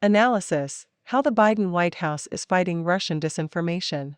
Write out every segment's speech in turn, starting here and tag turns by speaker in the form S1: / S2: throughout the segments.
S1: Analysis: How the Biden White House is fighting Russian disinformation.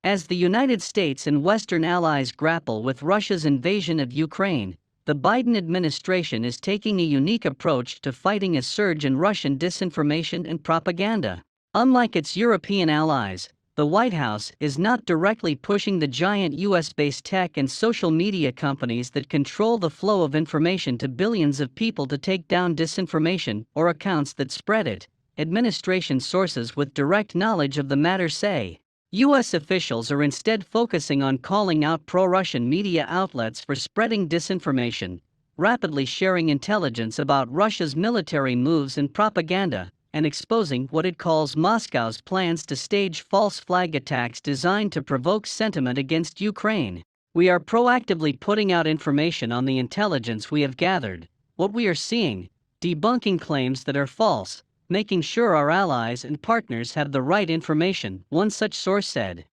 S2: As the United States and Western allies grapple with Russia's invasion of Ukraine, the Biden administration is taking a unique approach to fighting a surge in Russian disinformation and propaganda. Unlike its European allies, the White House is not directly pushing the giant US-based tech and social media companies that control the flow of information to billions of people to take down disinformation or accounts that spread it, administration sources with direct knowledge of the matter say. U.S. officials are instead focusing on calling out pro-Russian media outlets for spreading disinformation, rapidly sharing intelligence about Russia's military moves and propaganda, and exposing what it calls Moscow's plans to stage false flag attacks designed to provoke sentiment against Ukraine. We are proactively putting out information on the intelligence we have gathered, what we are seeing, debunking claims that are false, making sure our allies and partners have the right information, one such source said.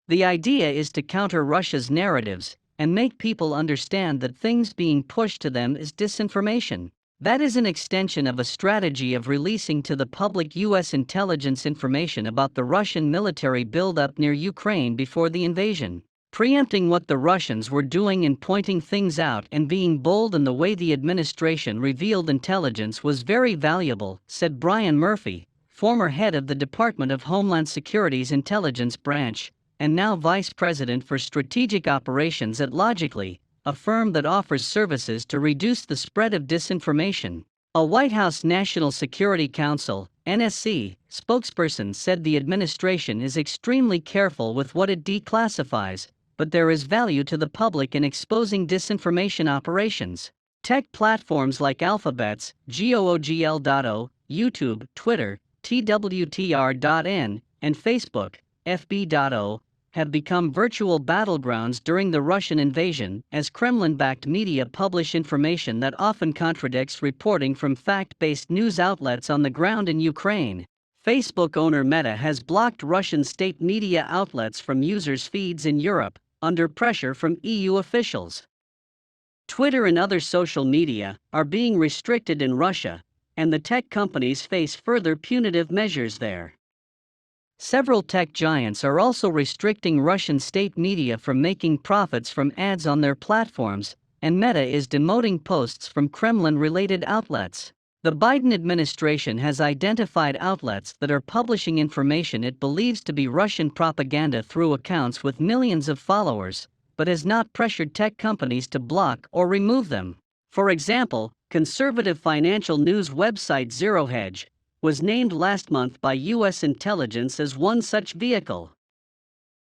S2: The idea is to counter Russia's narratives and make people understand that things being pushed to them is disinformation. That is an extension of a strategy of releasing to the public U.S. intelligence information about the Russian military buildup near Ukraine before the invasion, preempting what the Russians were doing and pointing things out and being bold in the way the administration revealed intelligence was very valuable, said Brian Murphy, former head of the Department of Homeland Security's Intelligence Branch, and now Vice President for Strategic Operations at Logically, a firm that offers services to reduce the spread of disinformation. A White House National Security Council (NSC) spokesperson said the administration is extremely careful with what it declassifies, but there is value to the public in exposing disinformation operations. Tech platforms like Alphabet's Google.o, YouTube, Twitter, TWTR.n, and Facebook, FB.o, have become virtual battlegrounds during the Russian invasion, as Kremlin-backed media publish information that often contradicts reporting from fact-based news outlets on the ground in Ukraine. Facebook owner Meta has blocked Russian state media outlets from users' feeds in Europe, under pressure from EU officials. Twitter and other social media are being restricted in Russia, and the tech companies face further punitive measures there. Several tech giants are also restricting Russian state media from making profits from ads on their platforms, and Meta is demoting posts from Kremlin-related outlets. The Biden administration has identified outlets that are publishing information it believes to be Russian propaganda through accounts with millions of followers, but has not pressured tech companies to block or remove them. For example, conservative financial news website Zero Hedge was named last month by U.S. intelligence as one such vehicle.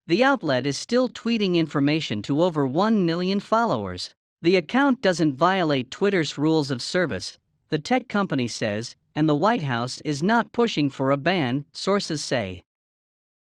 S2: The outlet is still tweeting information to over 1 million followers. The account doesn't violate Twitter's rules of service, the tech company says, and the White House is not pushing for a ban, sources say.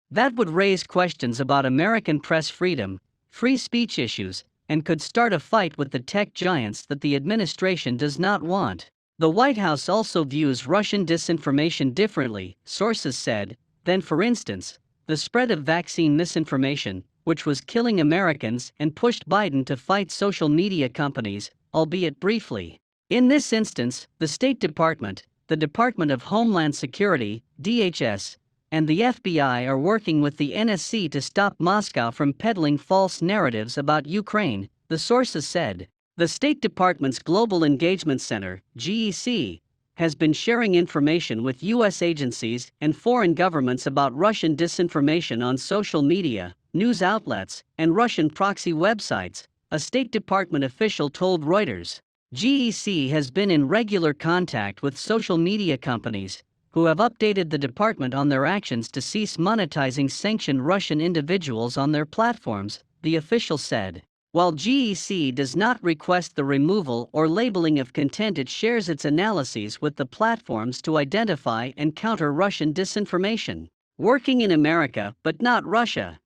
S2: That would raise questions about American press freedom, free speech issues, and could start a fight with the tech giants that the administration does not want. The White House also views Russian disinformation differently, sources said, than, for instance, the spread of vaccine misinformation, which was killing Americans and pushed Biden to fight social media companies, albeit briefly. In this instance, the State Department, the Department of Homeland Security, DHS, and the FBI are working with the NSC to stop Moscow from peddling false narratives about Ukraine, the sources said. The State Department's Global Engagement Center, GEC, has been sharing information with U.S. agencies and foreign governments about Russian disinformation on social media, news outlets, and Russian proxy websites, a State Department official told Reuters. GEC has been in regular contact with social media companies, who have updated the department on their actions to cease monetizing sanctioned Russian individuals on their platforms, the official said. While GEC does not request the removal or labeling of content, it shares its analyses with the platforms to identify and counter Russian disinformation. Working in America but not Russia.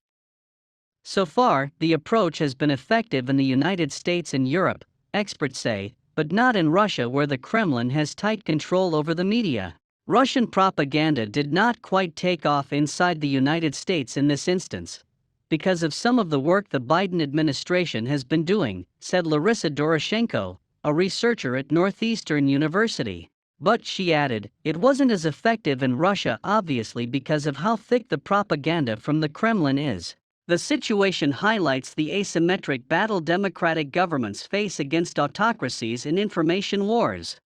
S2: So far, the approach has been effective in the United States and Europe, experts say, but not in Russia, where the Kremlin has tight control over the media. Russian propaganda did not quite take off inside the United States in this instance, because of some of the work the Biden administration has been doing, said Larissa Doroshenko, a researcher at Northeastern University. But, she added, it wasn't as effective in Russia, obviously, because of how thick the propaganda from the Kremlin is. The situation highlights the asymmetric battle democratic governments face against autocracies in information wars.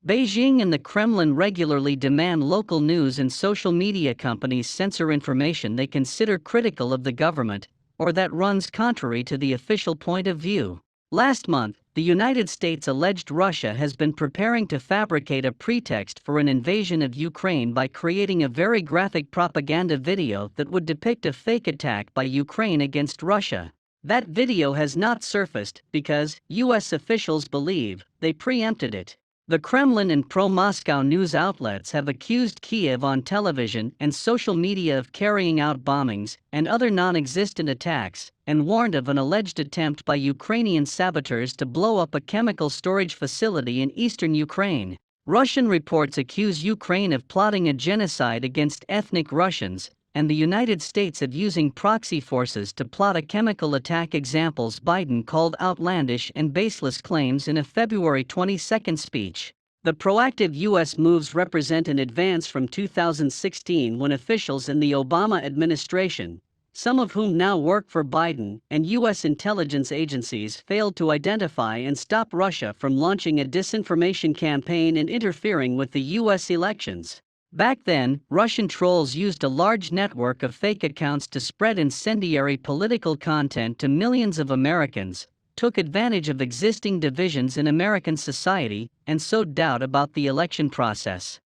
S2: Beijing and the Kremlin regularly demand local news and social media companies censor information they consider critical of the government, or that runs contrary to the official point of view. Last month, the United States alleged Russia has been preparing to fabricate a pretext for an invasion of Ukraine by creating a very graphic propaganda video that would depict a fake attack by Ukraine against Russia. That video has not surfaced because U.S. officials believe they preempted it. The Kremlin and pro-Moscow news outlets have accused Kiev on television and social media of carrying out bombings and other non-existent attacks, and warned of an alleged attempt by Ukrainian saboteurs to blow up a chemical storage facility in eastern Ukraine. Russian reports accuse Ukraine of plotting a genocide against ethnic Russians, and the United States of using proxy forces to plot a chemical attack. Examples: Biden called outlandish and baseless claims in a February 22 speech. The proactive U.S. moves represent an advance from 2016, when officials in the Obama administration, some of whom now work for Biden, and U.S. intelligence agencies failed to identify and stop Russia from launching a disinformation campaign and interfering with the U.S. elections. Back then, Russian trolls used a large network of fake accounts to spread incendiary political content to millions of Americans, took advantage of existing divisions in American society, and sowed doubt about the election process.